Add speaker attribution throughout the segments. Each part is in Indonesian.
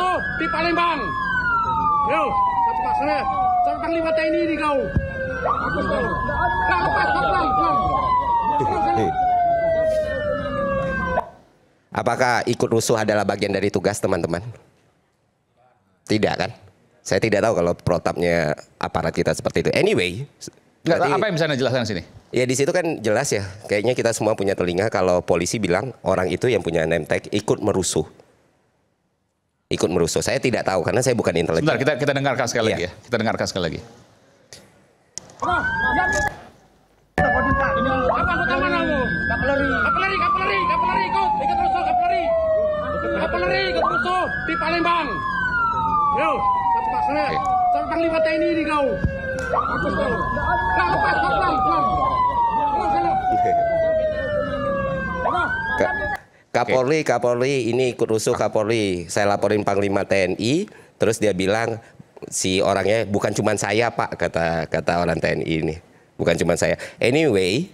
Speaker 1: rusuh di Palembang. Yo, satu pak sana. Satu panglima TNI ini kau. Aku tahu. Kau lepas, kau pelan.
Speaker 2: Apakah ikut rusuh adalah bagian dari tugas teman-teman? Tidak kan? Saya tidak tahu kalau protapnya aparat kita seperti itu. Anyway,
Speaker 3: Nggak, apa yang bisa Anda jelaskan sini?
Speaker 2: ya di situ kan jelas ya. Kayaknya kita semua punya telinga kalau polisi bilang orang itu yang punya name tag ikut merusuh. Ikut merusuh. Saya tidak tahu karena saya bukan intelijen.
Speaker 3: Sebentar, kita dengarkan sekali lagi
Speaker 2: Iya.
Speaker 3: ya. Kita dengarkan sekali lagi.
Speaker 1: Apa aku tahu mana lu? Kapeleri, ikut rusuh kapeleri. Kapeleri ikut rusuh di Palembang. Yo, satu pak sana. Satu panglima TNI ini kau. Aku tahu. Kau lepas, kau pelan.
Speaker 2: Kapolri ini ikut rusuh Kapolri. Saya laporin Panglima TNI, terus dia bilang si orangnya bukan cuma saya Pak, kata orang TNI ini. Bukan cuma saya. Anyway,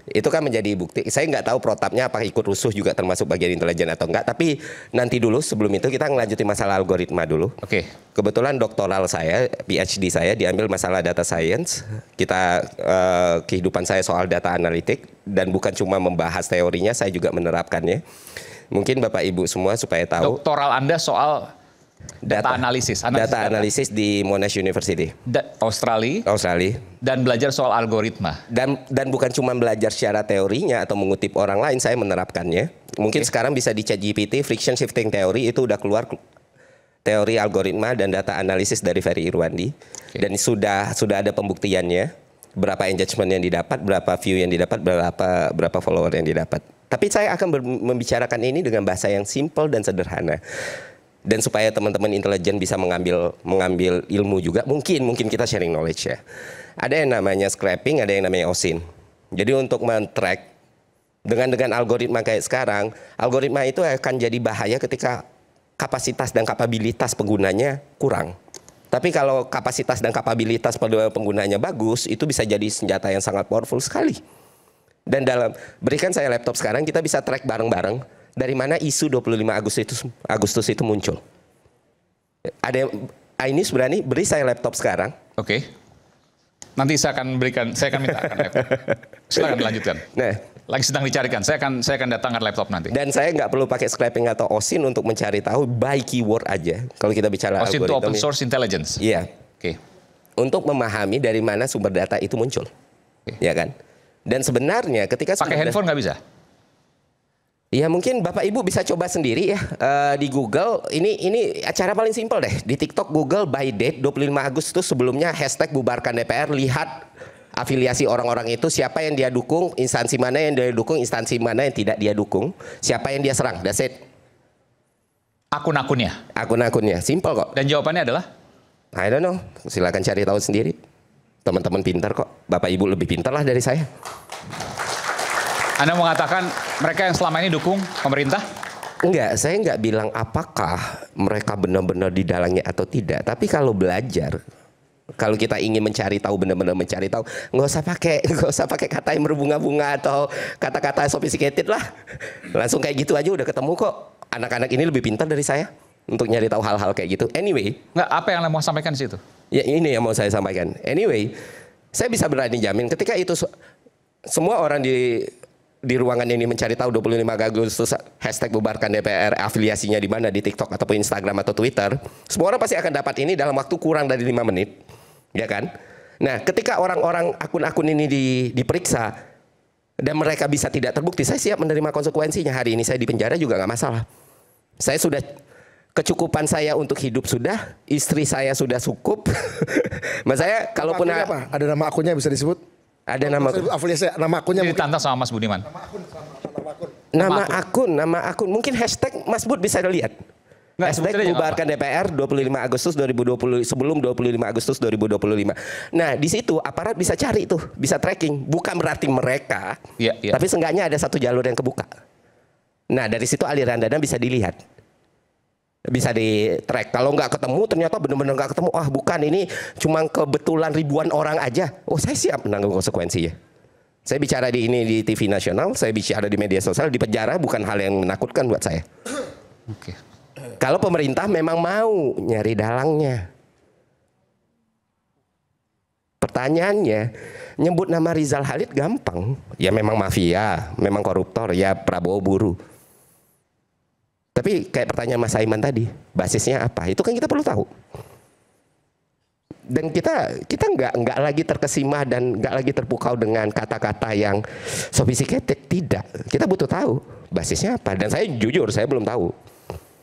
Speaker 2: itu kan menjadi bukti. Saya nggak tahu protapnya apakah ikut rusuh juga termasuk bagian intelijen atau enggak. Tapi nanti dulu sebelum itu kita ngelanjutin masalah algoritma dulu.
Speaker 3: Oke.
Speaker 2: Kebetulan doktoral saya, PhD saya diambil masalah data science. Kehidupan saya soal data analitik dan bukan cuma membahas teorinya, saya juga menerapkannya. Mungkin Bapak Ibu semua supaya tahu.
Speaker 3: Doktoral Anda soal data analisis.
Speaker 2: Data analisis di Monash University.
Speaker 3: Australia. Dan belajar soal algoritma.
Speaker 2: Dan bukan cuma belajar secara teorinya atau mengutip orang lain, saya menerapkannya. Mungkin sekarang bisa di ChatGPT, friction shifting theory itu udah keluar teori algoritma dan data analisis dari Ferry Irwandi. Dan sudah ada pembuktiannya, berapa engagement yang didapat, berapa view yang didapat, berapa follower yang didapat. Tapi saya akan membicarakan ini dengan bahasa yang simple dan sederhana. Dan supaya teman-teman intelijen bisa mengambil ilmu juga, mungkin kita sharing knowledge ya. Ada yang namanya scraping, ada yang namanya OSINT. Jadi untuk men-track dengan algoritma kayak sekarang, algoritma itu akan jadi bahaya ketika kapasitas dan kapabilitas penggunanya kurang. Tapi kalau kapasitas dan kapabilitas penggunanya bagus, itu bisa jadi senjata yang sangat powerful sekali. Dan berikan saya laptop sekarang, kita bisa track bareng-bareng dari mana isu 25 Agustus itu muncul. Ada Ainis berani beri saya laptop sekarang.
Speaker 3: Oke. Nanti saya akan minta laptop. Silakan lanjutkan.
Speaker 2: Nah,
Speaker 3: lagi sedang dicarikan. Saya akan datangkan laptop nanti.
Speaker 2: Dan saya nggak perlu pakai scraping atau OSINT untuk mencari tahu by keyword aja. Kalau kita bicara
Speaker 3: OSINT itu
Speaker 2: algoritma.
Speaker 3: open source intelligence.
Speaker 2: Iya.
Speaker 3: Oke.
Speaker 2: Untuk memahami dari mana sumber data itu muncul. Ya kan? Dan sebenarnya ketika
Speaker 3: pakai handphone nggak bisa?
Speaker 2: Ya mungkin Bapak Ibu bisa coba sendiri ya di Google. Ini acara paling simpel deh. Di TikTok Google by date 25 Agustus sebelumnya hashtag bubarkan DPR. Lihat afiliasi orang-orang itu, siapa yang dia dukung, instansi mana yang dia dukung, instansi mana yang tidak dia dukung, siapa yang dia serang. That's it.
Speaker 3: Akun-akunnya?
Speaker 2: Akun-akunnya. Simple kok.
Speaker 3: Dan jawabannya adalah?
Speaker 2: I don't know. Silakan cari tahu sendiri. Teman-teman pintar kok. Bapak Ibu lebih pintar lah dari saya.
Speaker 3: Anda mengatakan mereka yang selama ini dukung pemerintah?
Speaker 2: Enggak, saya enggak bilang apakah mereka benar-benar didalangnya atau tidak. Tapi kalau belajar, kalau kita ingin mencari tahu, benar-benar mencari tahu, nggak usah pakai kata yang berbunga-bunga atau kata-kata sophisticated lah. Langsung kayak gitu aja udah ketemu kok. Anak-anak ini lebih pintar dari saya untuk nyari tahu hal-hal kayak gitu. Anyway,
Speaker 3: nggak, apa yang Anda mau sampaikan di situ?
Speaker 2: Ya ini yang mau saya sampaikan. Anyway, saya bisa berani jamin ketika itu semua orang di ruangan ini mencari tahu 25 Agustus hashtag bubarkan DPR, afiliasinya di mana, di TikTok ataupun Instagram atau Twitter, semua orang pasti akan dapat ini dalam waktu kurang dari 5 menit, ya kan? Nah, ketika orang-orang akun-akun ini diperiksa dan mereka bisa tidak terbukti, saya siap menerima konsekuensinya. Hari ini saya di penjara juga nggak masalah. Saya sudah kecukupan saya untuk hidup sudah, istri saya sudah cukup. Mas saya kalaupun
Speaker 4: apa? Ada nama akunnya bisa disebut?
Speaker 2: Ada nama
Speaker 4: afiliasi, nama akunnya
Speaker 3: ditantang sama Mas Budiman.
Speaker 2: Nama akun. Mungkin hashtag Mas Bud bisa lihat. Hashtag bubarkan DPR 25 Agustus 2020 sebelum 25 Agustus 2025. Nah, di situ aparat bisa cari tuh, bisa tracking. Bukan berarti mereka, tapi seenggaknya ada satu jalur yang kebuka. Nah, dari situ aliran dana bisa dilihat. Bisa di-track. Kalau nggak ketemu, ternyata benar-benar nggak ketemu. Ah, bukan, ini cuma kebetulan ribuan orang aja. Oh, saya siap menanggung konsekuensinya. Saya bicara di TV nasional, saya bicara di media sosial, di penjara bukan hal yang menakutkan buat saya.
Speaker 3: Oke.
Speaker 2: Kalau pemerintah memang mau nyari dalangnya. Pertanyaannya, nyebut nama Rizal Khalid gampang. Ya memang mafia, memang koruptor, ya Prabowo buru. Tapi kayak pertanyaan Mas Aiman tadi, basisnya apa? Itu kan kita perlu tahu. Dan kita nggak lagi terkesima dan nggak lagi terpukau dengan kata-kata yang sophisticated. Tidak, kita butuh tahu basisnya apa. Dan saya jujur, saya belum tahu.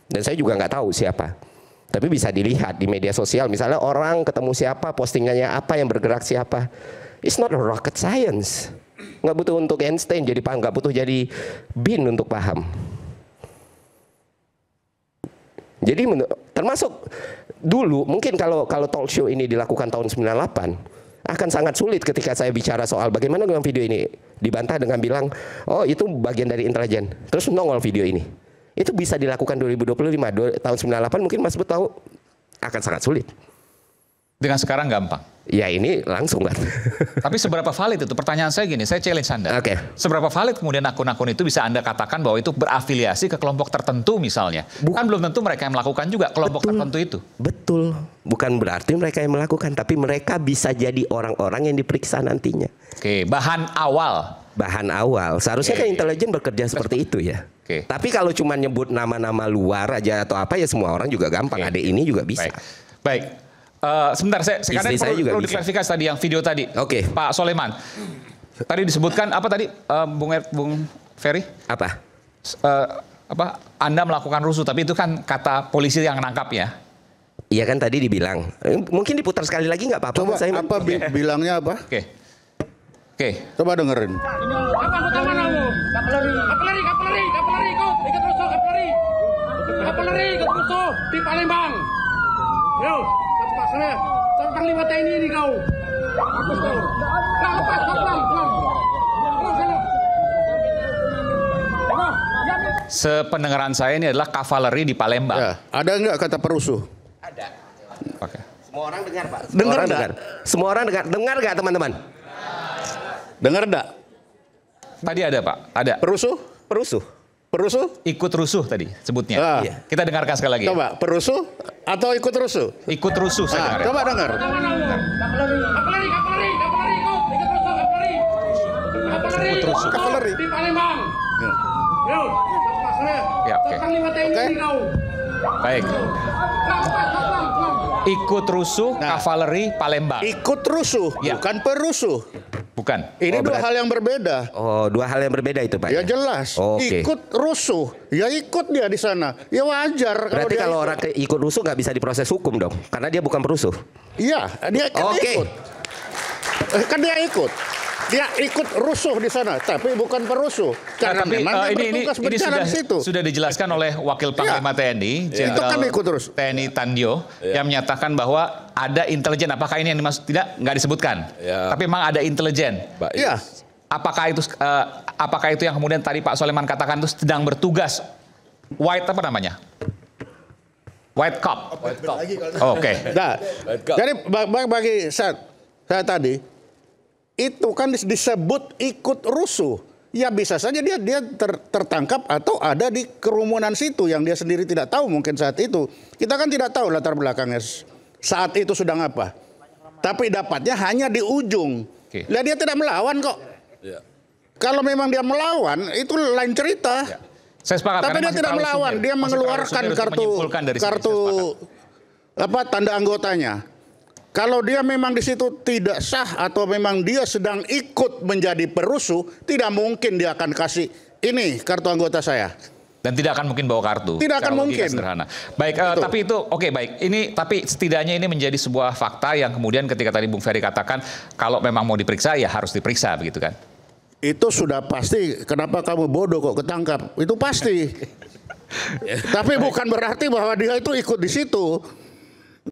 Speaker 2: Dan saya juga nggak tahu siapa. Tapi bisa dilihat di media sosial, misalnya orang ketemu siapa, postingannya apa, yang bergerak siapa. It's not a rocket science. Nggak butuh untuk Einstein jadi paham, nggak butuh jadi bin untuk paham. Jadi termasuk dulu mungkin kalau talk show ini dilakukan tahun 98 akan sangat sulit ketika saya bicara soal bagaimana dengan video ini, dibantah dengan bilang oh itu bagian dari intelijen, terus nongol video ini. Itu bisa dilakukan 2025, tahun 98 mungkin Mas Bud tahu akan sangat sulit.
Speaker 3: Dengan sekarang gampang.
Speaker 2: Ya ini langsung kan.
Speaker 3: Tapi seberapa valid itu? Pertanyaan saya gini, saya challenge Anda.
Speaker 2: Oke.
Speaker 3: Seberapa valid kemudian akun-akun itu bisa Anda katakan bahwa itu berafiliasi ke kelompok tertentu misalnya? Kan belum tentu mereka yang melakukan juga kelompok tertentu itu.
Speaker 2: Betul. Bukan berarti mereka yang melakukan, tapi mereka bisa jadi orang-orang yang diperiksa nantinya.
Speaker 3: Oke, bahan awal.
Speaker 2: Bahan awal. Seharusnya kan intelijen bekerja seperti itu ya.
Speaker 3: Oke.
Speaker 2: Tapi kalau cuma nyebut nama-nama luar aja atau apa ya semua orang juga gampang. Ada ini juga bisa.
Speaker 3: Baik. Sebentar, saya
Speaker 2: Istri saya juga
Speaker 3: perlu
Speaker 2: bisa.
Speaker 3: diklarifikasi tadi yang video tadi.
Speaker 2: Oke.
Speaker 3: Pak Soleman. Tadi disebutkan apa tadi Bung Ferry?
Speaker 2: Apa?
Speaker 3: Anda melakukan rusuh, tapi itu kan kata polisi yang nangkap ya.
Speaker 2: Iya kan tadi dibilang. Mungkin diputar sekali lagi nggak apa-apa.
Speaker 4: Coba
Speaker 2: Mas Aiman?
Speaker 4: apa bilangnya apa?
Speaker 3: Oke.
Speaker 4: Coba dengerin.
Speaker 1: Apa anggota mana lu? Kapolri, ikut rusuh Kapolri. Kapolri ikut rusuh di Palembang. Yo, cepat sana. Sampai Panglima TNI ini kau. Bagus kau. Kau lepas, pelan. Sana.
Speaker 3: Sependengaran saya ini adalah kavaleri di Palembang.
Speaker 4: Ya, ada nggak kata perusuh?
Speaker 2: Ada.
Speaker 3: Oke.
Speaker 2: Semua orang dengar Pak.
Speaker 4: Dengar
Speaker 2: Orang
Speaker 4: nggak?
Speaker 2: Semua orang dengar. Dengar nggak teman-teman?
Speaker 4: Dengar nggak?
Speaker 3: Tadi ada Pak, ada.
Speaker 4: Perusuh?
Speaker 2: Perusuh.
Speaker 4: Perusuh?
Speaker 3: Ikut rusuh tadi sebutnya.
Speaker 4: Ah.
Speaker 2: Iya.
Speaker 3: Kita dengarkan sekali lagi.
Speaker 4: Coba perusuh atau ikut rusuh?
Speaker 3: Ikut rusuh saya dengar.
Speaker 4: Coba dengar.
Speaker 1: Kapolri, ikut rusuh Kapolri.
Speaker 3: Ikut rusuh.
Speaker 4: Kapolri.
Speaker 1: Di Palembang. Yo, cepat sana.
Speaker 3: Ya, oke.
Speaker 1: Sampai Panglima TNI ini kau.
Speaker 3: Baik.
Speaker 1: Kau lepas, pelan.
Speaker 3: Ikut rusuh kavaleri Palembang.
Speaker 4: Ikut rusuh,
Speaker 3: Ya.
Speaker 4: bukan perusuh.
Speaker 3: Bukan.
Speaker 4: Ini dua
Speaker 2: berarti-
Speaker 4: hal yang berbeda.
Speaker 2: Oh, dua hal yang berbeda itu Pak.
Speaker 4: Ya jelas.
Speaker 2: Oke.
Speaker 4: Ikut rusuh, ya ikut dia di sana. Ya wajar.
Speaker 2: Berarti
Speaker 4: dia
Speaker 2: kalau
Speaker 4: ikut.
Speaker 2: orang ikut rusuh nggak bisa diproses hukum dong, karena dia bukan perusuh.
Speaker 4: Iya, dia kan
Speaker 2: Oke.
Speaker 4: ikut. Kan dia ikut. Dia ikut rusuh di sana, tapi bukan perusuh. Karena
Speaker 3: Tapi
Speaker 4: memang dia
Speaker 3: ini
Speaker 4: bertugas berjalan di situ.
Speaker 3: sudah dijelaskan oleh Wakil Panglima TNI,
Speaker 4: Itu
Speaker 3: Jenderal
Speaker 4: kan ikut terus.
Speaker 3: TNI Tandio, yang menyatakan bahwa ada intelijen. Apakah ini yang dimaksud? Tidak, nggak disebutkan. Tapi memang ada intelijen.
Speaker 4: Iya.
Speaker 3: Apakah itu yang kemudian tadi Pak Soleman katakan itu sedang bertugas white apa namanya? White cop. Oke.
Speaker 4: Nah, jadi bagi saya tadi itu kan disebut ikut rusuh. Ya bisa saja dia tertangkap atau ada di kerumunan situ yang dia sendiri tidak tahu mungkin saat itu. Kita kan tidak tahu latar belakangnya saat itu sedang apa. Tapi dapatnya hanya di ujung. Lah dia tidak melawan kok. Kalau memang dia melawan itu lain cerita.
Speaker 3: Saya sepakat.
Speaker 4: Tapi
Speaker 3: karena
Speaker 4: dia
Speaker 3: masih
Speaker 4: tidak
Speaker 3: terlalu
Speaker 4: melawan,
Speaker 3: sumir.
Speaker 4: dia
Speaker 3: Masih
Speaker 4: mengeluarkan
Speaker 3: terlalu sumir untuk menyimpulkan dari sini, saya
Speaker 4: kartu
Speaker 3: sepakat.
Speaker 4: tanda anggotanya. Kalau dia memang di situ tidak sah atau memang dia sedang ikut menjadi perusuh, tidak mungkin dia akan kasih ini kartu anggota saya.
Speaker 3: Dan tidak akan mungkin bawa kartu.
Speaker 4: Tidak akan
Speaker 3: Secara logika
Speaker 4: mungkin.
Speaker 3: Sederhana. Baik, tapi itu oke baik. Ini tapi setidaknya ini menjadi sebuah fakta yang kemudian ketika tadi Bung Ferry katakan kalau memang mau diperiksa ya harus diperiksa begitu kan.
Speaker 4: Itu sudah pasti. Kenapa kamu bodoh kok ketangkap? Itu pasti. Tapi bukan berarti bahwa dia itu ikut di situ.